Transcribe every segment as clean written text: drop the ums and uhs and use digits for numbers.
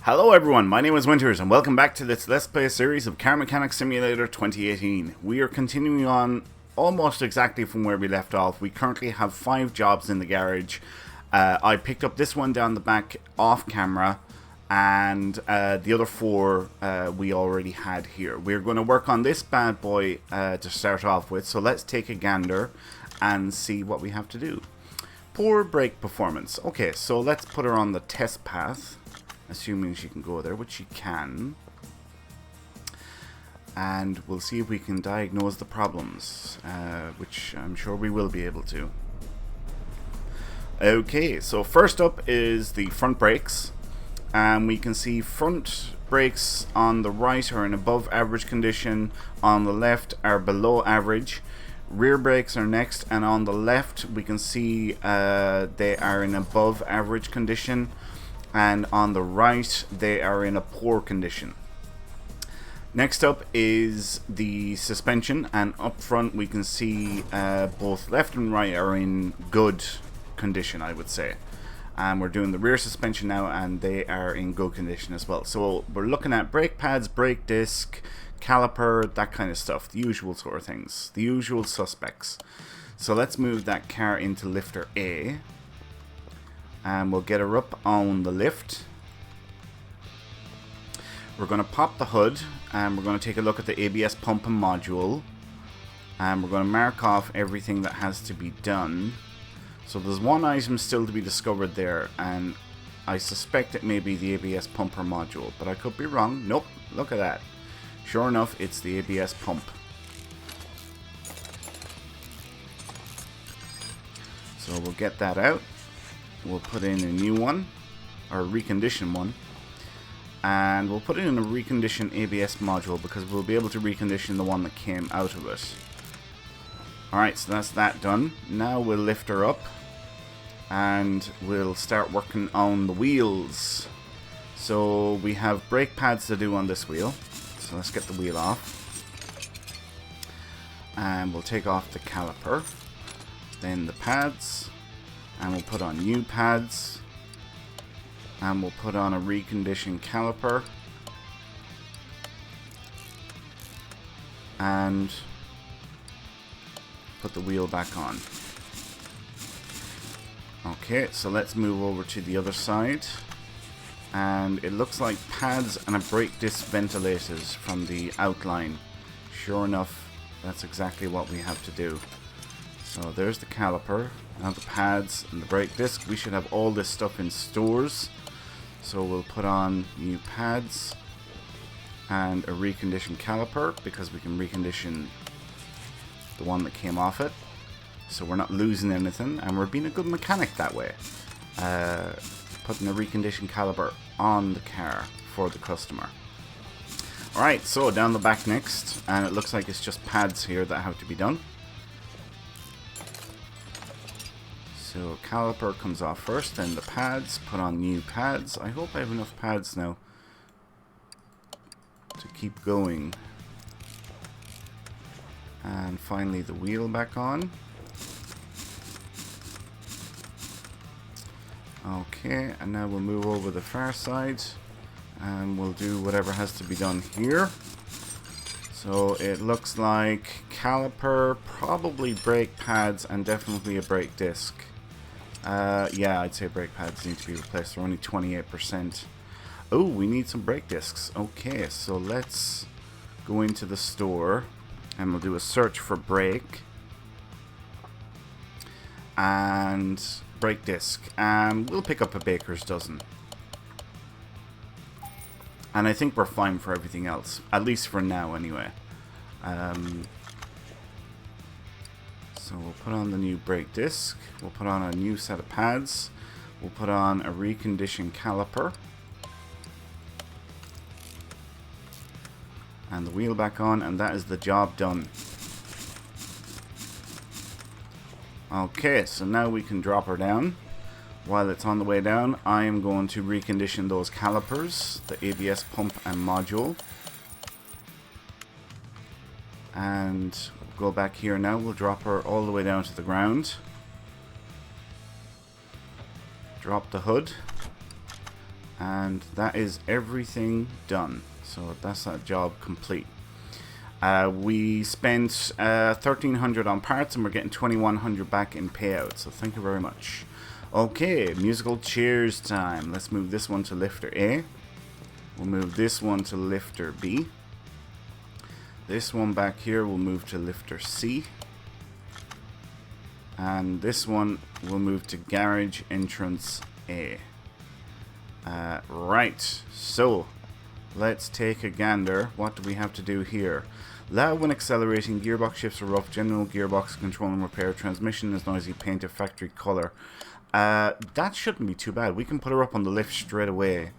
Hello everyone, my name is Winters and welcome back to this Let's Play series of Car Mechanics Simulator 2018. We are continuing on almost exactly from where we left off. We currently have 5 jobs in the garage. I picked up this one down the back off camera, and the other 4 we already had here. We're going to work on this bad boy to start off with, so let's take a gander and see what we have to do. Poor brake performance. Okay, so let's put her on the test path. Assuming she can go there, which she can. And we'll see if we can diagnose the problems, which I'm sure we will be able to. Okay, so first up is the front brakes. And we can see front brakes on the right are in above average condition, on the left are below average. Rear brakes are next, and on the left we can see they are in above average condition. And on the right, they are in a poor condition. Next up is the suspension, and up front we can see both left and right are in good condition, I would say. And we're doing the rear suspension now, and they are in good condition as well. So we're looking at brake pads, brake disc, caliper, that kind of stuff. The usual sort of things. The usual suspects. So let's move that car into lifter A. And we'll get her up on the lift. We're going to pop the hood, and we're going to take a look at the ABS pump and module, and we're going to mark off everything that has to be done. So there's one item still to be discovered there, and I suspect it may be the ABS pump or module, but I could be wrong. Nope, look at that. Sure enough, it's the ABS pump. So we'll get that out. We'll put in a new one, or a reconditioned one, and we'll put it in a reconditioned ABS module because we'll be able to recondition the one that came out of it. Alright, so that's that done. Now we'll lift her up and we'll start working on the wheels. So we have brake pads to do on this wheel, so let's get the wheel off. And we'll take off the caliper, then the pads. And we'll put on new pads, and we'll put on a reconditioned caliper, and put the wheel back on. Okay, so let's move over to the other side, and it looks like pads and a brake disc ventilators from the outline. Sure enough, that's exactly what we have to do. So there's the caliper, now the pads and the brake disc. We should have all this stuff in stores. So we'll put on new pads and a reconditioned caliper because we can recondition the one that came off it. So we're not losing anything, and we're being a good mechanic that way. Putting a reconditioned caliper on the car for the customer. Alright, so down the back next, and it looks like it's just pads here that have to be done. So caliper comes off first, then the pads, put on new pads. I hope I have enough pads now to keep going. And finally the wheel back on. Okay, and now we'll move over the far side and we'll do whatever has to be done here. So it looks like caliper, probably brake pads, and definitely a brake disc. Yeah, I'd say brake pads need to be replaced. They're only 28%. Oh, we need some brake discs. Okay, so let's go into the store and we'll do a search for brake and brake disc, and we'll pick up a baker's dozen. And I think we're fine for everything else, at least for now anyway. So we'll put on the new brake disc, we'll put on a new set of pads, we'll put on a reconditioned caliper, and the wheel back on, and that is the job done. Okay, so now we can drop her down. While it's on the way down, I am going to recondition those calipers, the ABS pump and module. And go back here now. We'll drop her all the way down to the ground. Drop the hood. And that is everything done. So that's that job complete. We spent 1,300 on parts and we're getting 2,100 back in payout. So thank you very much. Okay, musical cheers time. Let's move this one to lifter A. We'll move this one to lifter B. This one back here will move to lifter C. And this one will move to garage entrance A. Right, so let's take a gander. What do we have to do here? Loud when accelerating, gearbox shifts are rough, general gearbox control and repair, transmission is noisy, paint a factory color. That shouldn't be too bad. We can put her up on the lift straight away.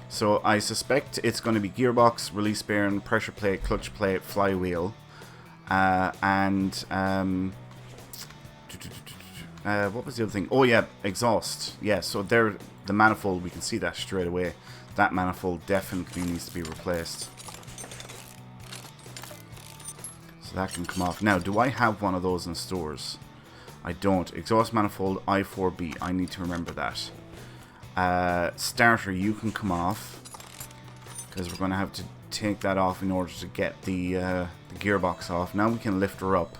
So I suspect it's going to be gearbox, release bearing, pressure plate, clutch plate, flywheel, and what was the other thing? Oh yeah, exhaust. Yeah, so there, the manifold, we can see that straight away. That manifold definitely needs to be replaced. So that can come off. Now, do I have one of those in stores? I don't. Exhaust manifold I4B. I need to remember that. Starter, you can come off. Because we're going to have to take that off in order to get the gearbox off. Now we can lift her up.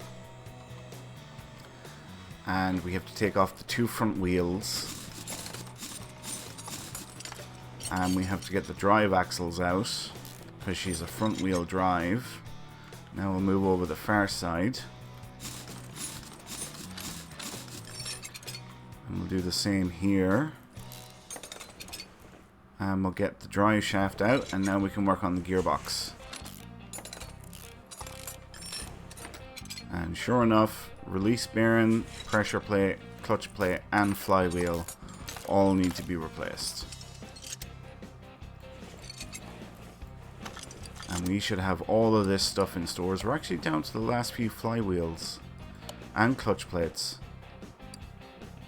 And we have to take off the 2 front wheels. And we have to get the drive axles out. Because she's a front wheel drive. Now we'll move over the far side. And we'll do the same here. And we'll get the drive shaft out. And now we can work on the gearbox. And sure enough, release bearing, pressure plate, clutch plate, and flywheel all need to be replaced. And we should have all of this stuff in stores. We're actually down to the last few flywheels and clutch plates.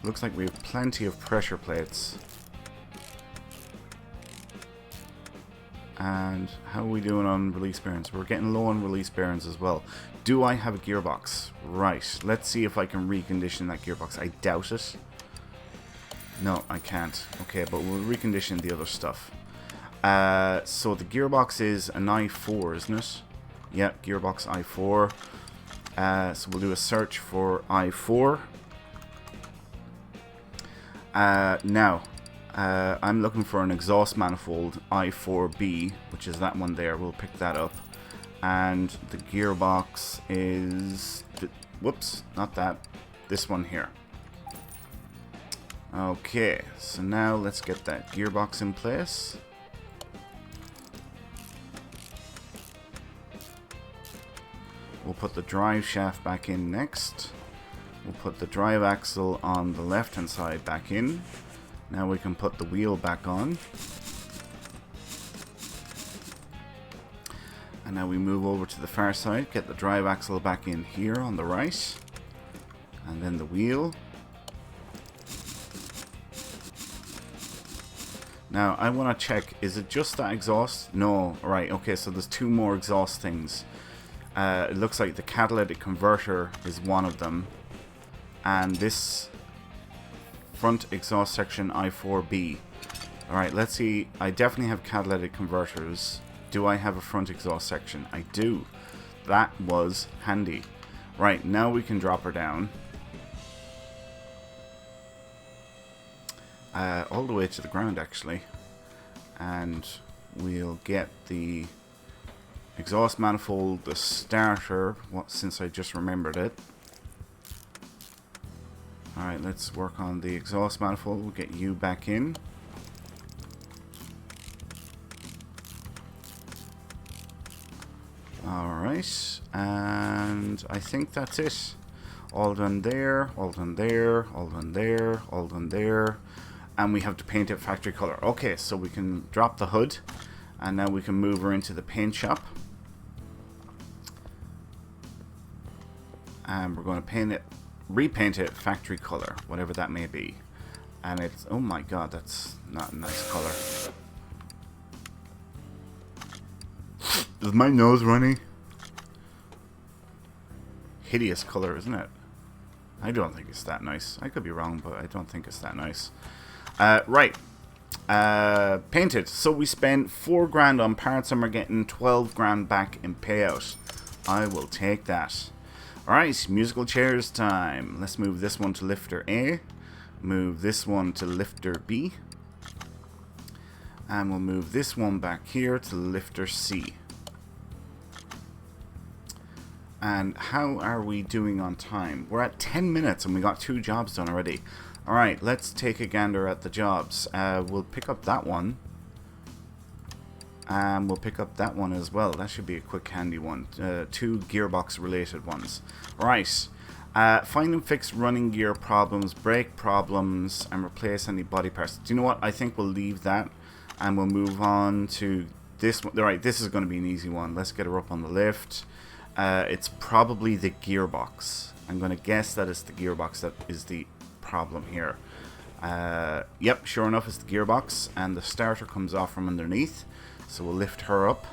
Looks like we have plenty of pressure plates. And how are we doing on release bearings? We're getting low on release bearings as well. Do I have a gearbox? Right. Let's see if I can recondition that gearbox. I doubt it. No, I can't. Okay, but we'll recondition the other stuff. So the gearbox is an i4, isn't it? Yep, gearbox i4. So we'll do a search for i4. Now, I'm looking for an exhaust manifold i4B, which is that one there. We'll pick that up. And the gearbox is... whoops, not that. This one here. Okay, so now let's get that gearbox in place. We'll put the drive shaft back in next. We'll put the drive axle on the left hand side back in. Now we can put the wheel back on. And now we move over to the far side, get the drive axle back in here on the right. And then the wheel. Now I want to check, is it just that exhaust? No, right, okay, so there's 2 more exhaust things. It looks like the catalytic converter is one of them. And this front exhaust section i4B. Alright, let's see. I definitely have catalytic converters. Do I have a front exhaust section? I do. That was handy. Right, now we can drop her down. All the way to the ground, actually. And we'll get the exhaust manifold, the starter, since I just remembered it. Alright, let's work on the exhaust manifold. We'll get you back in. Alright, and I think that's it. All done there, all done there, all done there, all done there. And we have to paint it factory color. Okay, so we can drop the hood. And now we can move her into the paint shop. And we're going to paint it, repaint it factory color, whatever that may be. And it's, oh my god, that's not a nice color. Is my nose runny? Hideous color, isn't it? I don't think it's that nice. I could be wrong, but I don't think it's that nice. Right. painted. So we spent 4 grand on parts and we're getting 12 grand back in payout. I will take that. Alright, musical chairs time. Let's move this one to lifter A. Move this one to lifter B. And we'll move this one back here to lifter C. And how are we doing on time? We're at 10 minutes and we got 2 jobs done already. Alright, let's take a gander at the jobs. We'll pick up that one. And we'll pick up that one as well. That should be a quick handy one. 2 gearbox related ones. Right. Find and fix running gear problems, brake problems, and replace any body parts. Do you know what? I think we'll leave that. And we'll move on to this one. Alright, this is going to be an easy one. Let's get her up on the lift. It's probably the gearbox. I'm going to guess that it's the gearbox that is the problem here. Yep, sure enough, it's the gearbox. And the starter comes off from underneath. So we'll lift her up.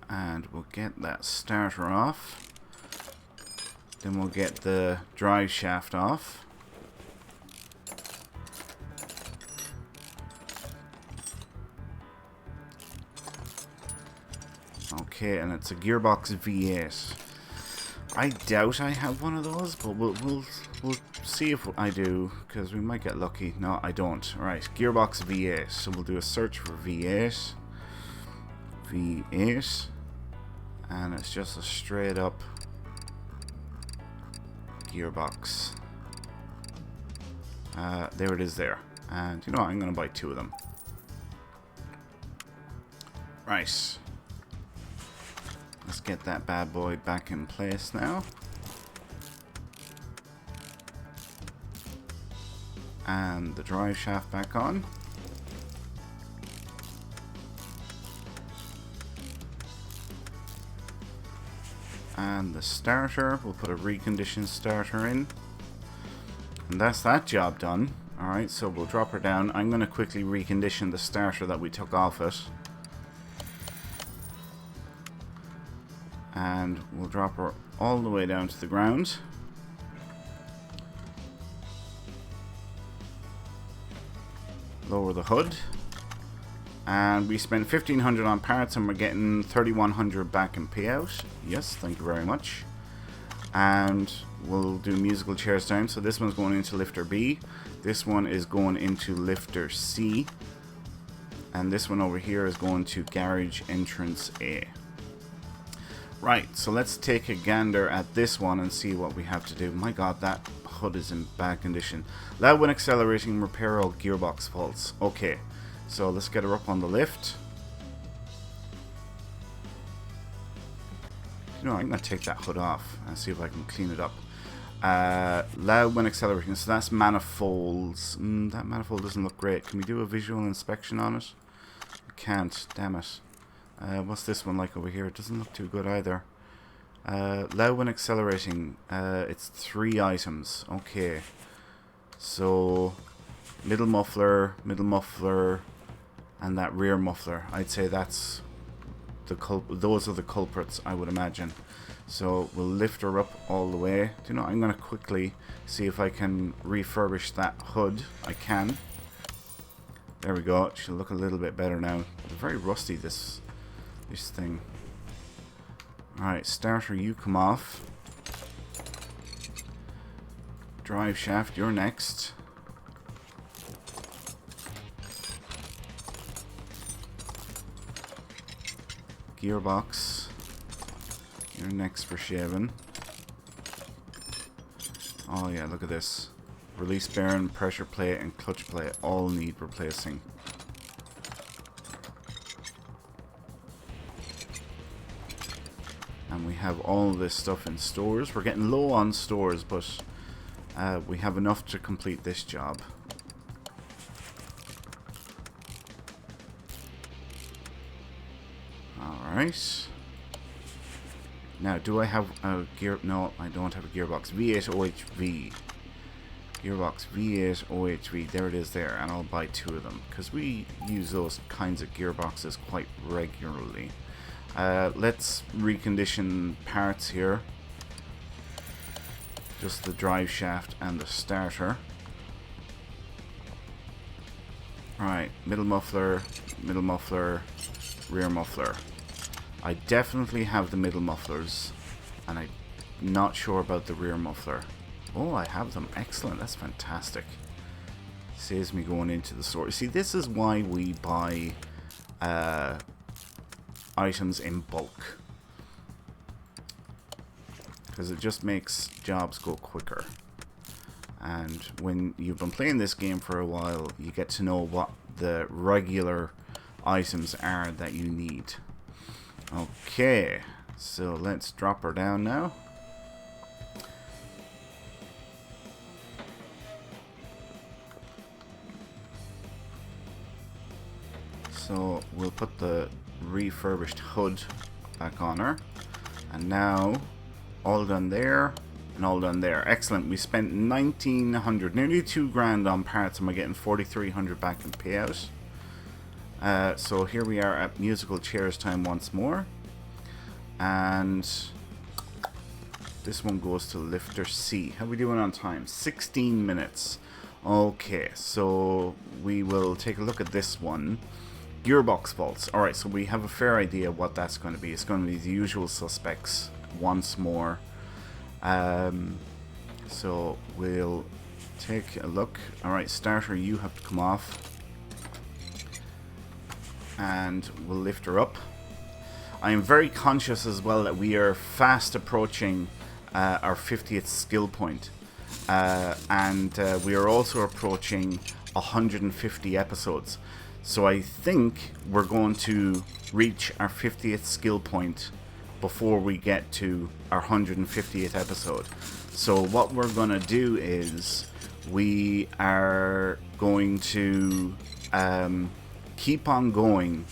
And we'll get that starter off. Then we'll get the drive shaft off. Okay, and it's a gearbox V8. I doubt I have one of those, but we'll see if I do, because we might get lucky. No, I don't. Right, gearbox V8. So we'll do a search for V8. V8. And it's just a straight up gearbox. There it is there. And you know what? I'm going to buy 2 of them. Right. Let's get that bad boy back in place now. And the drive shaft back on. And the starter, we'll put a reconditioned starter in. And that's that job done. Alright, so we'll drop her down. I'm going to quickly recondition the starter that we took off it. And we'll drop her all the way down to the ground. Lower the hood. And we spent 1,500 on parts and we're getting 3,100 back in payout. Yes, thank you very much. And we'll do musical chairs down. So this one's going into lifter B. This one is going into lifter C. And this one over here is going to garage entrance A. Right, so let's take a gander at this one and see what we have to do. My god, that hood is in bad condition. Loud when accelerating, repair all gearbox faults. Okay, so let's get her up on the lift. You know, I'm going to take that hood off and see if I can clean it up. Loud when accelerating, so that's manifolds. That manifold doesn't look great. Can we do a visual inspection on it? I can't, damn it. What's this one like over here? It doesn't look too good either. Loud when accelerating. It's 3 items. Okay. So, middle muffler, and that rear muffler. I'd say that's those are the culprits, I would imagine. So, we'll lift her up all the way. Do you know, I'm going to quickly see if I can refurbish that hood. I can. There we go. It should look a little bit better now. It's very rusty, this thing. Alright, starter, you come off. Drive shaft, you're next. Gearbox, you're next for shaving. Oh yeah, look at this. Release bearing, pressure plate, and clutch plate all need replacing. And we have all this stuff in stores. We're getting low on stores, but we have enough to complete this job. Alright. Now, do I have a gear? No, I don't have a gearbox. V8 OHV. Gearbox V8 OHV. There it is there. And I'll buy 2 of them, because we use those kinds of gearboxes quite regularly. Let's recondition parts here. Just the drive shaft and the starter. Alright, middle muffler, rear muffler. I definitely have the middle mufflers, and I'm not sure about the rear muffler. Oh, I have them. Excellent. That's fantastic. Saves me going into the store. See, this is why we buy items in bulk. Because it just makes jobs go quicker. And when you've been playing this game for a while, you get to know what the regular items are that you need. Okay, so let's drop her down now. So we'll put the refurbished hood back on her. And now, all done there, and all done there. Excellent. We spent 1,900, nearly 2 grand on parts, and we're getting 4,300 back in payout. So here we are at musical chairs time once more. And this one goes to lifter C. How are we doing on time? 16 minutes. Okay, so we will take a look at this one. Gearbox faults. Alright, so we have a fair idea what that's going to be. It's going to be the usual suspects once more. So we'll take a look. Alright, starter, you have to come off. And we'll lift her up. I am very conscious as well that we are fast approaching our 50th skill point. And we are also approaching 150 episodes. So I think we're going to reach our 50th skill point before we get to our 150th episode. So what we're going to do is we are going to keep on going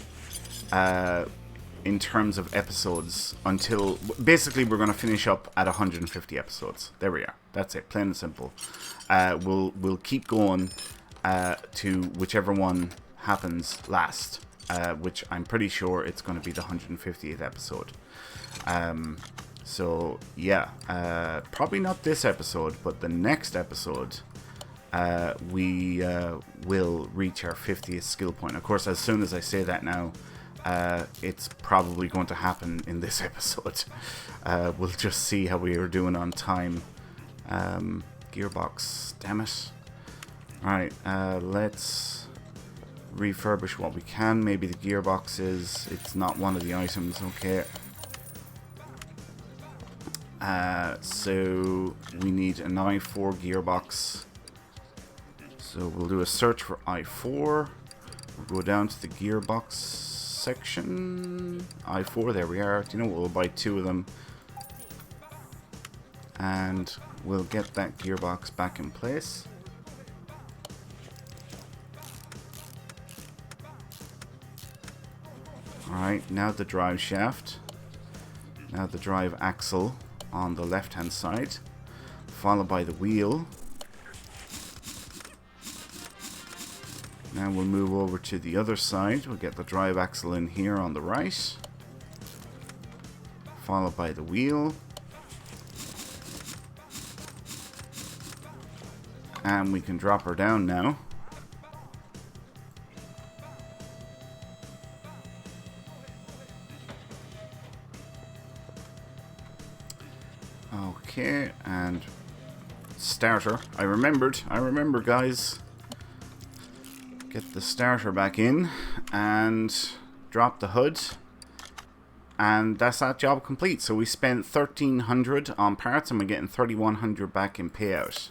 in terms of episodes until basically we're going to finish up at 150 episodes. There we are. That's it, plain and simple. We'll keep going to whichever one happens last, which I'm pretty sure it's going to be the 150th episode. So yeah, probably not this episode, but the next episode we will reach our 50th skill point. Of course, as soon as I say that now, it's probably going to happen in this episode. We'll just see how we are doing on time. Gearbox, damn it. Alright, let's refurbish what we can. Maybe the gearbox it's not one of the items. Okay. So we need an i4 gearbox. So we'll do a search for i4. We'll go down to the gearbox section. i4, there we are. Do you know what? We'll buy 2 of them. And we'll get that gearbox back in place. Alright, now the drive shaft. Now the drive axle on the left hand side. Followed by the wheel. Now we'll move over to the other side. We'll get the drive axle in here on the right. Followed by the wheel. And we can drop her down now. Okay, and starter. I remember guys. Get the starter back in and drop the hood. And that's that job complete. So we spent 1,300 on parts and we're getting 3,100 back in payout.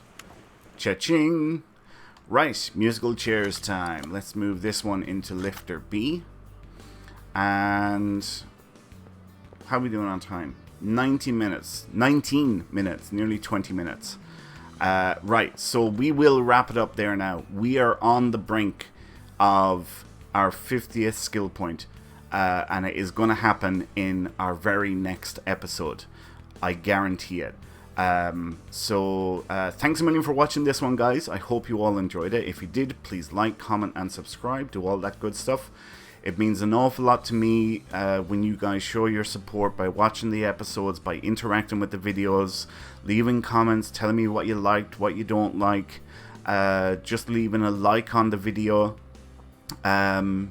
Cha-ching! Right, musical chairs time. Let's move this one into lifter B. And how are we doing on time? 19 minutes, nearly 20 minutes. Right, so we will wrap it up there now. We are on the brink of our 50th skill point, and it is going to happen in our very next episode. I guarantee it. So thanks a million for watching this one, guys. I hope you all enjoyed it. If you did, please like, comment, and subscribe. Do all that good stuff. It means an awful lot to me when you guys show your support by watching the episodes, by interacting with the videos, leaving comments, telling me what you liked, what you don't like, just leaving a like on the video on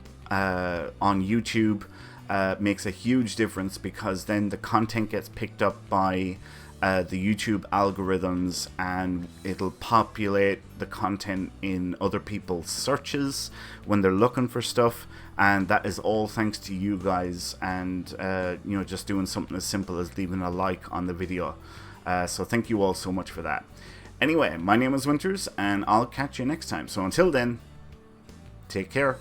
YouTube makes a huge difference, because then the content gets picked up by the YouTube algorithms, and it'll populate the content in other people's searches when they're looking for stuff, and that is all thanks to you guys, and you know, just doing something as simple as leaving a like on the video. So thank you all so much for that. Anyway, my name is Winters, and I'll catch you next time. So until then, take care.